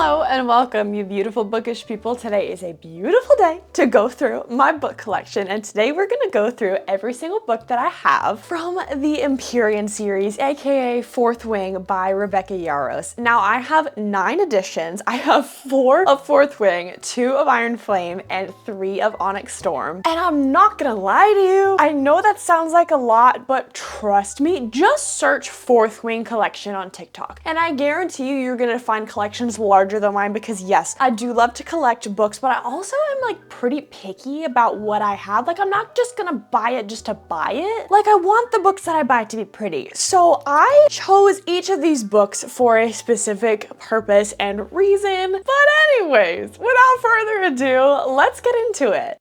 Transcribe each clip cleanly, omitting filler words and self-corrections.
Hello and welcome, you beautiful bookish people. Today is a beautiful day to go through my book collection, and today we're gonna go through every single book that I have from the Empyrean series, aka Fourth Wing by Rebecca Yarros. Now I have 9 editions. I have 4 of Fourth Wing, 2 of Iron Flame, and 3 of Onyx Storm. And I'm not gonna lie to you, I know that sounds like a lot, but trust me, just search Fourth Wing collection on TikTok. And I guarantee you're gonna find collections larger than mine, because yes, I do love to collect books, but I also am like pretty picky about what I have. Like, I'm not just gonna buy it just to buy it. Like, I want the books that I buy to be pretty. So I chose each of these books for a specific purpose and reason. But anyways, without further ado, let's get into it.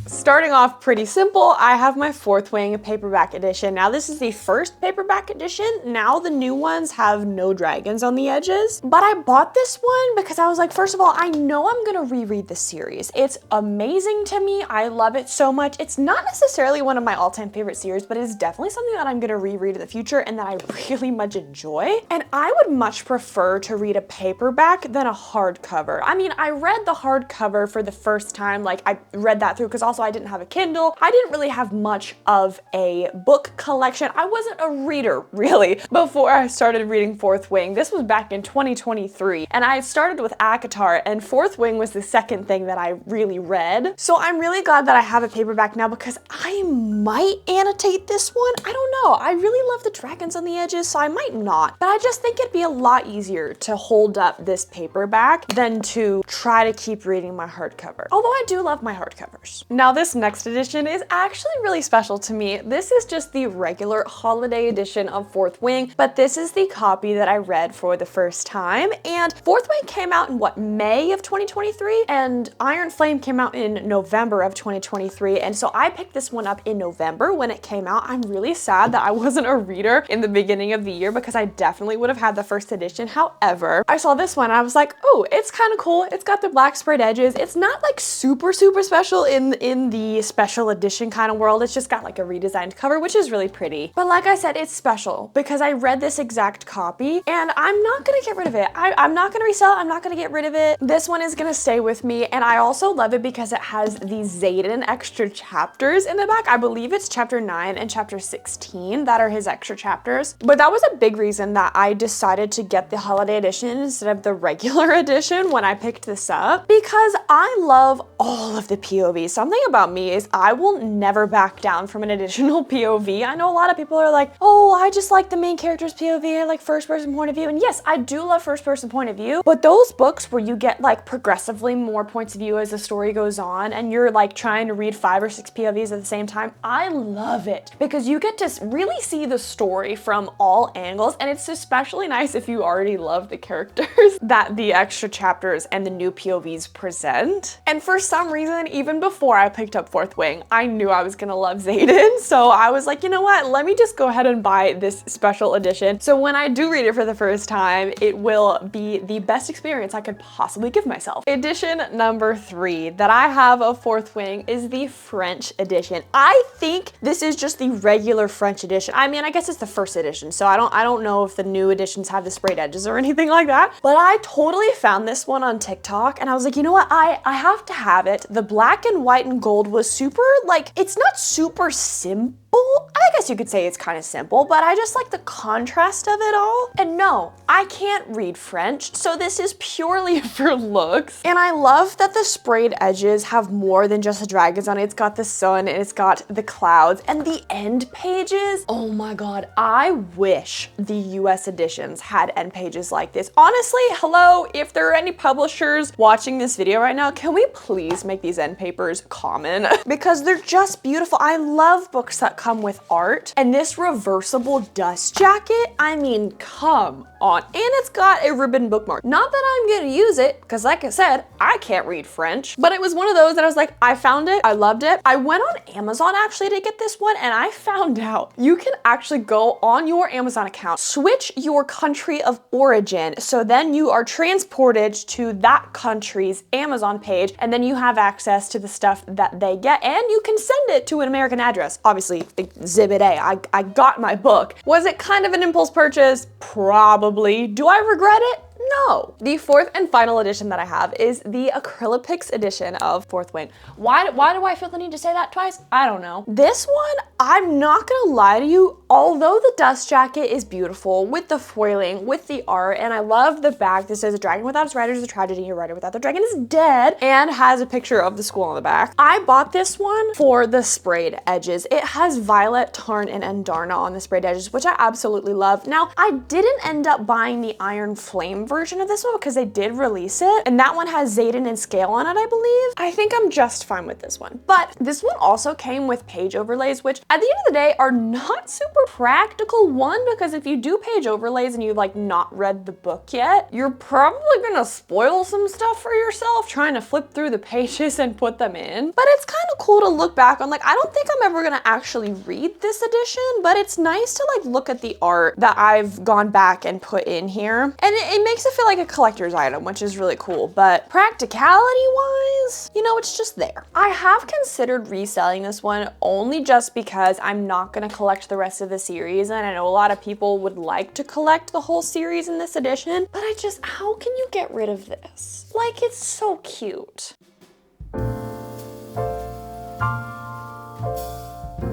Starting off pretty simple, I have my Fourth Wing paperback edition. Now this is the first paperback edition. Now the new ones have no dragons on the edges. But I bought this one because I was like, first of all, I know I'm gonna reread the series. It's amazing to me. I love it so much. It's not necessarily one of my all-time favorite series, but it's definitely something that I'm gonna reread in the future and that I really much enjoy. And I would much prefer to read a paperback than a hardcover. I mean, I read the hardcover for the first time. Like, I read that through because also I didn't have a Kindle. I didn't really have much of a book collection. I wasn't a reader really before I started reading Fourth Wing. This was back in 2023, and I started with ACOTAR, and Fourth Wing was the second thing that I really read. So I'm really glad that I have a paperback now, because I might annotate this one. I don't know. I really love the dragons on the edges, so I might not. But I just think it'd be a lot easier to hold up this paperback than to try to keep reading my hardcover. Although I do love my hardcovers. Now this next edition is actually really special to me. This is just the regular holiday edition of Fourth Wing, but this is the copy that I read for the first time. And Fourth Wing came out in what, May of 2023? And Iron Flame came out in November of 2023. And so I picked this one up in November when it came out. I'm really sad that I wasn't a reader in the beginning of the year, because I definitely would have had the first edition. However, I saw this one and I was like, oh, it's kind of cool. It's got the black sprayed edges. It's not like super special in the special edition kind of world. It's just got like a redesigned cover, which is really pretty. But like I said, it's special because I read this exact copy and I'm not gonna get rid of it. I'm not gonna resell it. I'm not gonna get rid of it. This one is gonna stay with me, and I also love it because it has these Xaden extra chapters in the back. I believe it's chapter 9 and chapter 16 that are his extra chapters. But that was a big reason that I decided to get the holiday edition instead of the regular edition when I picked this up, because I love all of the POVs. Something about me is I will never back down from an additional POV. I know a lot of people are like, oh, I just like the main character's POV. I like first person point of view. And yes, I do love first person point of view, but those books where you get like progressively more points of view as the story goes on, and you're like trying to read 5 or 6 POVs at the same time, I love it because you get to really see the story from all angles. And it's especially nice if you already love the characters that the extra chapters and the new POVs present. And for some reason, even before I picked up Fourth Wing, I knew I was gonna love Xaden. So I was like, you know what? Let me just go ahead and buy this special edition. So when I do read it for the first time, it will be the best experience I could possibly give myself. Edition number 3 that I have of Fourth Wing is the French edition. I think this is just the regular French edition. I mean, I guess it's the first edition, so I don't know if the new editions have the sprayed edges or anything like that. But I totally found this one on TikTok and I was like, you know what? I have to have it. The black and white and gold was super, like, it's not super simple. I guess you could say it's kind of simple, but I just like the contrast of it all. And no, I can't read French, so this is purely for looks. And I love that the sprayed edges have more than just the dragons on it. It's got the sun and it's got the clouds and the end pages. Oh my God, I wish the US editions had end pages like this. Honestly, hello, if there are any publishers watching this video right now, can we please make these end papers common? Because they're just beautiful. I love books that come with art, and this reversible dust jacket, I mean, come on. And it's got a ribbon bookmark. Not that I'm gonna use it, because like I said, I can't read French, but it was one of those that I was like, I found it, I loved it. I went on Amazon actually to get this one, and I found out you can actually go on your Amazon account, switch your country of origin, so then you are transported to that country's Amazon page, and then you have access to the stuff that they get, and you can send it to an American address. Obviously, exhibit A. I got my book. Was it kind of an impulse purchase? Probably. Do I regret it? No. The fourth and final edition that I have is the Acrylipics edition of Fourth Wing. Why do I feel the need to say that twice? I don't know. This one, I'm not gonna lie to you, although the dust jacket is beautiful with the foiling, with the art, and I love the back that says a dragon without its rider is a tragedy, a rider without the dragon is dead, and has a picture of the school on the back. I bought this one for the sprayed edges. It has Violet, Tarn, and Andarna on the sprayed edges, which I absolutely love. Now, I didn't end up buying the Iron Flame version of this one because they did release it, and that one has Xaden and Scale on it, I believe. I think I'm just fine with this one. But this one also came with page overlays, which at the end of the day are not super practical. One, because if you do page overlays and you've like not read the book yet, you're probably gonna spoil some stuff for yourself trying to flip through the pages and put them in. But it's kind of cool to look back on. Like, I don't think I'm ever gonna actually read this edition, but it's nice to like look at the art that I've gone back and put in here. And it makes it feel like a collector's item, which is really cool. But practicality wise, you know, it's just there. I have considered reselling this one only just because I'm not gonna collect the rest of the series. And I know a lot of people would like to collect the whole series in this edition, but how can you get rid of this? Like, it's so cute.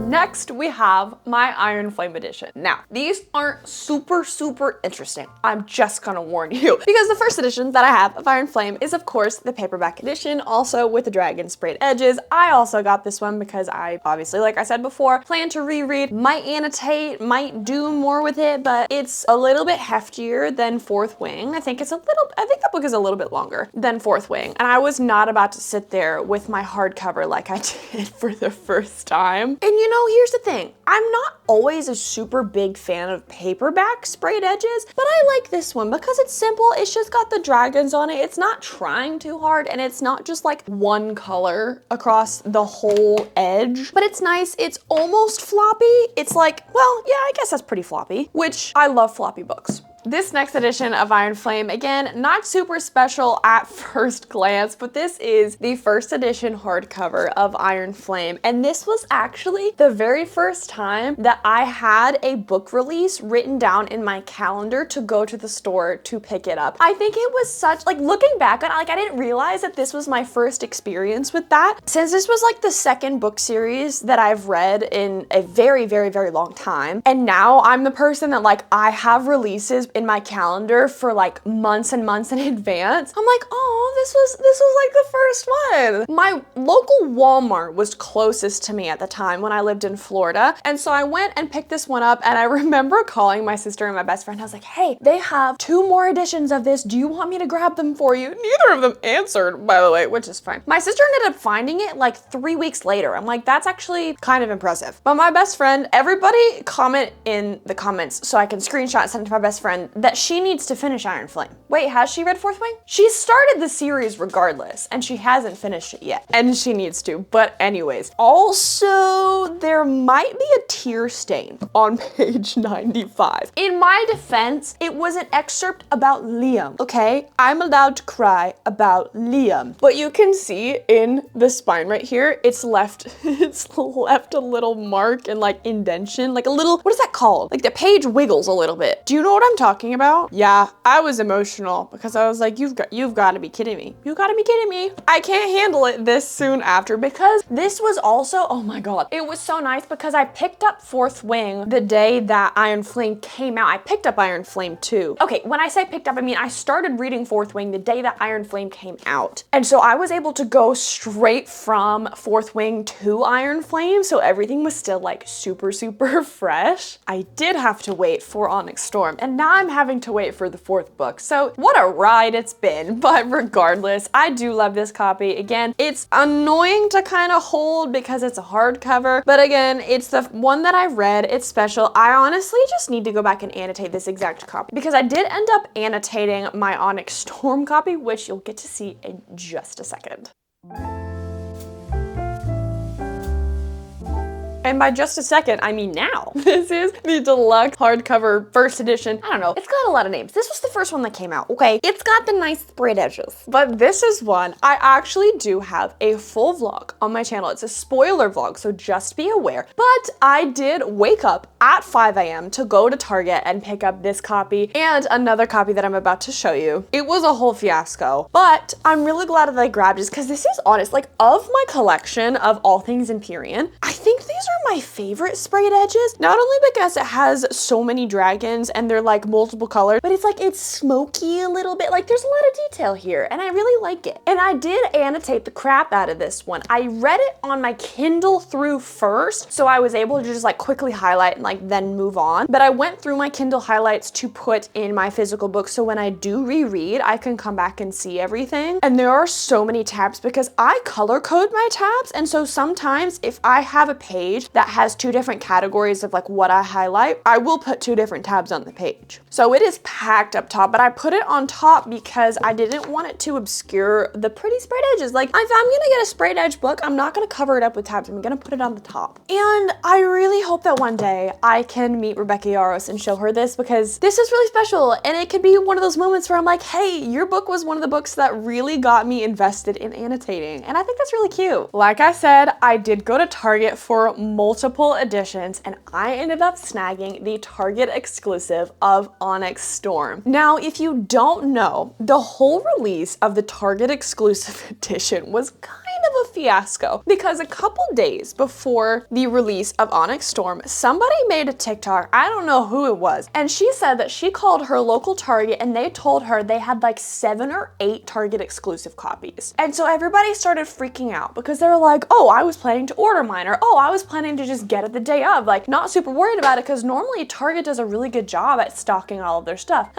Next, we have my Iron Flame edition. Now, these aren't super interesting. I'm just gonna warn you, because the first edition that I have of Iron Flame is, of course, the paperback edition, also with the dragon sprayed edges. I also got this one because I, obviously, like I said before, plan to reread, might annotate, might do more with it, but it's a little bit heftier than Fourth Wing. I think the book is a little bit longer than Fourth Wing, and I was not about to sit there with my hardcover like I did for the first time. And you know, here's the thing. I'm not always a super big fan of paperback sprayed edges, but I like this one because it's simple. It's just got the dragons on it. It's not trying too hard, and it's not just like one color across the whole edge, but it's nice. It's almost floppy. It's like, well, yeah, I guess that's pretty floppy, which I love floppy books. This next edition of Iron Flame, again, not super special at first glance, but this is the first edition hardcover of Iron Flame. And this was actually the very first time that I had a book release written down in my calendar to go to the store to pick it up. I think it was such, like, looking back on it, like, I didn't realize that this was my first experience with that, since this was like the second book series that I've read in a very long time. And now I'm the person that, like, I have releases in my calendar for like months and months in advance. I'm like, oh, this was like the first one. My local Walmart was closest to me at the time when I lived in Florida. And so I went and picked this one up, and I remember calling my sister and my best friend. I was like, hey, they have 2 more editions of this. Do you want me to grab them for you? Neither of them answered, by the way, which is fine. My sister ended up finding it like 3 weeks later. I'm like, that's actually kind of impressive. But my best friend, everybody comment in the comments so I can screenshot and send it to my best friend that she needs to finish Iron Flame. Wait, has she read Fourth Wing? She started the series regardless, and she hasn't finished it yet, and she needs to. But anyways, also there might be a tear stain on page 95. In my defense, it was an excerpt about Liam, okay? I'm allowed to cry about Liam. But you can see in the spine right here, it's left a little mark and like indentation, like a little, what is that called? Like the page wiggles a little bit. Do you know what I'm talking about? Yeah, I was emotional because I was like, you've got to be kidding me. You got to be kidding me. I can't handle it this soon after, because this was also, oh my God, it was so nice because I picked up Fourth Wing the day that Iron Flame came out. I picked up Iron Flame too. Okay, when I say picked up, I mean I started reading Fourth Wing the day that Iron Flame came out. And so I was able to go straight from Fourth Wing to Iron Flame, so everything was still like super fresh. I did have to wait for Onyx Storm, and now I'm having to wait for the 4th book. So what a ride it's been. But regardless, I do love this copy. Again, it's annoying to kind of hold because it's a hardcover, but again, it's the one that I read. It's special. I honestly just need to go back and annotate this exact copy because I did end up annotating my Onyx Storm copy, which you'll get to see in just a second. And by just a second, I mean now. This is the deluxe hardcover first edition. I don't know, it's got a lot of names. This was the first one that came out, okay? It's got the nice sprayed edges. But this is one, I actually do have a full vlog on my channel. It's a spoiler vlog, so just be aware. But I did wake up at 5 a.m. to go to Target and pick up this copy and another copy that I'm about to show you. It was a whole fiasco, but I'm really glad that I grabbed it because this is honest, like of my collection of all things Empyrean, I think these are my favorite sprayed edges. Not only because it has so many dragons and they're like multiple colors, but it's like it's smoky a little bit. Like there's a lot of detail here and I really like it. And I did annotate the crap out of this one. I read it on my Kindle through first, so I was able to just like quickly highlight and like then move on. But I went through my Kindle highlights to put in my physical book, so when I do reread, I can come back and see everything. And there are so many tabs because I color code my tabs, and so sometimes if I have a page that has two different categories of like what I highlight, I will put two different tabs on the page. So it is packed up top, but I put it on top because I didn't want it to obscure the pretty sprayed edges. Like if I'm gonna get a sprayed edge book, I'm not gonna cover it up with tabs. I'm gonna put it on the top. And I really hope that one day I can meet Rebecca Yaros and show her this, because this is really special and it could be one of those moments where I'm like, hey, your book was one of the books that really got me invested in annotating. And I think that's really cute. Like I said, I did go to Target for multiple editions and I ended up snagging the Target exclusive of Onyx Storm. Now, if you don't know, the whole release of the Target exclusive edition was kind of a fiasco because a couple days before the release of Onyx Storm, somebody made a TikTok, I don't know who it was, and she said that she called her local Target and they told her they had like 7 or 8 Target exclusive copies. And so everybody started freaking out because they were like, oh, I was planning to order mine, or oh, I was planning to just get it the day of, like not super worried about it because normally Target does a really good job at stocking all of their stuff.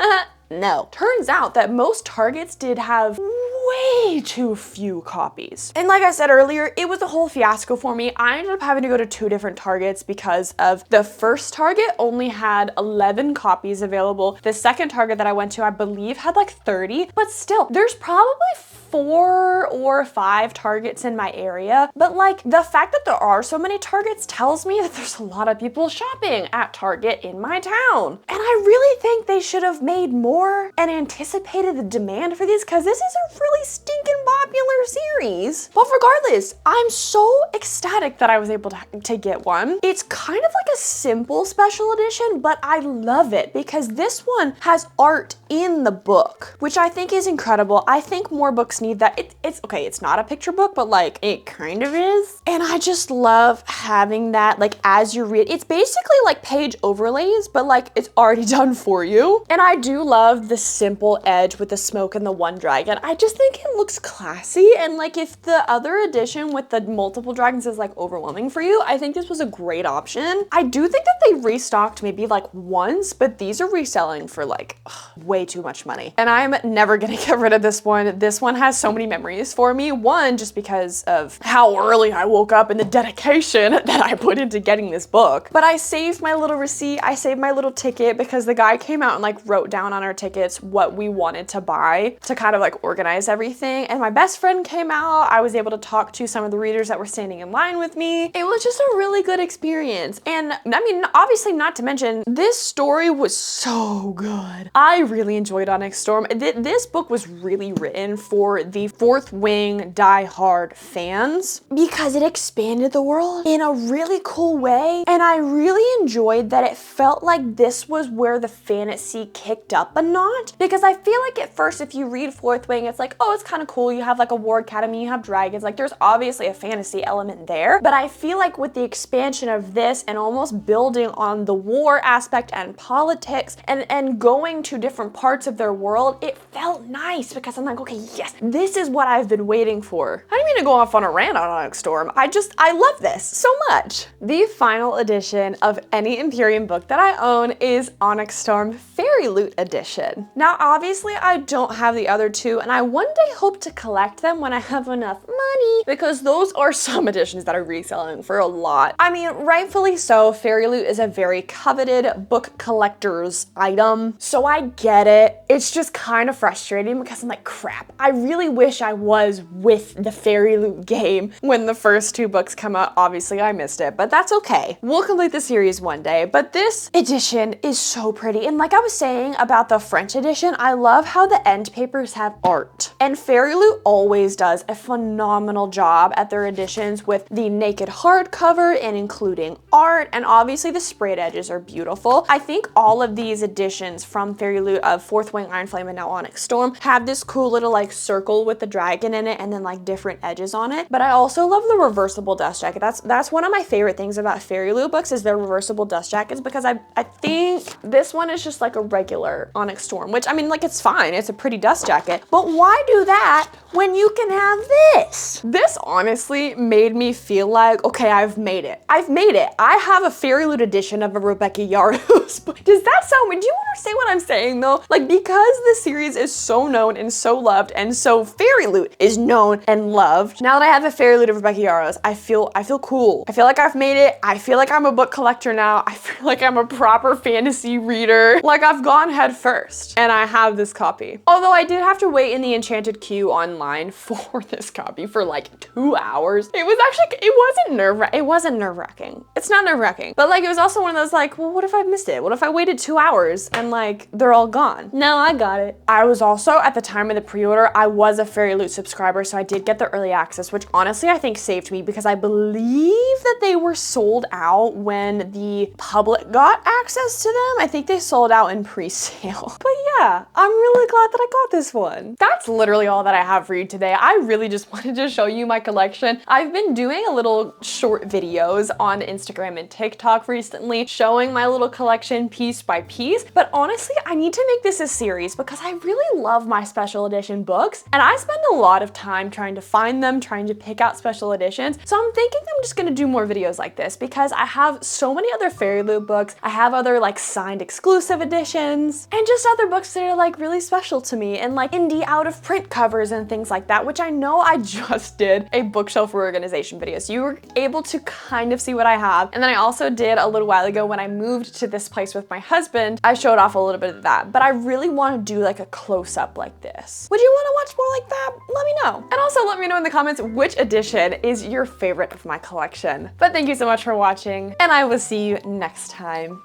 No. Turns out that most Targets did have way too few copies. And like I said earlier, it was a whole fiasco for me. I ended up having to go to 2 different Targets because of the first Target only had 11 copies available. The second Target that I went to, I believe, had like 30, but still, there's probably 4 or 5 Targets in my area. But like the fact that there are so many Targets tells me that there's a lot of people shopping at Target in my town. And I really think they should have made more and anticipated the demand for these, because this is a really stinking popular series. But regardless, I'm so ecstatic that I was able to get one. It's kind of like a simple special edition, but I love it because this one has art in the book, which I think is incredible. I think more books need that. It's okay, it's not a picture book, but like it kind of is. And I just love having that like as you read. It's basically like page overlays, but like it's already done for you. And I do love the simple edge with the smoke and the one dragon. I just think it looks classy, and like if the other edition with the multiple dragons is like overwhelming for you, I think this was a great option. I do think that they restocked maybe like once, but these are reselling for like way too much money. And I'm never gonna get rid of this one. This one has so many memories for me. One, just because of how early I woke up and the dedication that I put into getting this book. But I saved my little receipt, I saved my little ticket because the guy came out and like wrote down on our tickets what we wanted to buy to kind of like organize everything. And my best friend came out. I was able to talk to some of the readers that were standing in line with me. It was just a really good experience. And I mean, obviously not to mention, this story was so good. I really enjoyed Onyx Storm. This book was really written for the Fourth Wing die-hard fans because it expanded the world in a really cool way. And I really enjoyed that it felt like this was where the fantasy kicked up a notch, because I feel like at first if you read Fourth Wing, it's like, oh, it's kind of cool. You have like a war academy, you have dragons, like there's obviously a fantasy element there. But I feel like with the expansion of this and almost building on the war aspect and politics and going to different parts of their world, it felt nice because I'm like, okay, yes, this is what I've been waiting for. I didn't mean to go off on a rant on Onyx Storm. I love this so much. The final edition of any Empyrean book that I own is Onyx Storm Fairyloot edition. Now, obviously I don't have the other two, and I one day hope to collect them when I have enough money, because those are some editions that are reselling for a lot. I mean, rightfully so. Fairyloot is a very coveted book collector's item, so I get it. It's just kind of frustrating because I'm like, crap, I really really wish I was with the Fairyloot game when the first 2 books come out. Obviously, I missed it, but that's okay. We'll complete the series one day, but this edition is so pretty. And like I was saying about the French edition, I love how the end papers have art. And Fairyloot always does a phenomenal job at their editions with the naked hardcover and including art, and obviously the sprayed edges are beautiful. I think all of these editions from Fairyloot of Fourth Wing, Iron Flame, and now Onyx Storm have this cool little like circle with the dragon in it and then like different edges on it. But I also love the reversible dust jacket. That's one of my favorite things about Fairyloot books is their reversible dust jackets, because I think this one is just like a regular Onyx Storm, which I mean, like, it's fine. It's a pretty dust jacket, but why do that when you can have this? This honestly made me feel like, okay, I've made it. I've made it. I have a Fairyloot edition of a Rebecca Yarros book. Does that sound weird? Do you understand what I'm saying though? Like, because the series is so known and so loved, and so Fairyloot is known and loved, now that I have a Fairyloot of Rebecca Yarros, I feel cool. I feel like I've made it. I feel like I'm a book collector now. I feel like I'm a proper fantasy reader. Like, I've gone head first and I have this copy. Although I did have to wait in the enchanted queue online for this copy for like 2 hours. It was actually, it wasn't nerve-wracking. It's not nerve-wracking, but like, it was also one of those like, well, what if I missed it? What if I waited 2 hours and like, they're all gone? No, I got it. I was also, at the time of the pre-order, I was a Fairyloot subscriber, so I did get the early access, which honestly I think saved me, because I believe that they were sold out when the public got access to them. I think they sold out in pre-sale. But yeah, I'm really glad that I got this one. That's literally all that I have for you today. I really just wanted to show you my collection. I've been doing a little short videos on Instagram and TikTok recently, showing my little collection piece by piece, but honestly, I need to make this a series because I really love my special edition books, and I spend a lot of time trying to find them, trying to pick out special editions. So I'm thinking I'm just gonna do more videos like this, because I have so many other Fairyloot books. I have other like signed exclusive editions, and just other books that are like really special to me, and like indie out of print covers and things like that, which I know I just did a bookshelf reorganization video, so you were able to kind of see what I have. And then I also did a little while ago when I moved to this place with my husband, I showed off a little bit of that, but I really want to do like a close-up like this. Would you want to watch more like that? Let me know. And also let me know in the comments which edition is your favorite of my collection. But thank you so much for watching, and I will see you next time.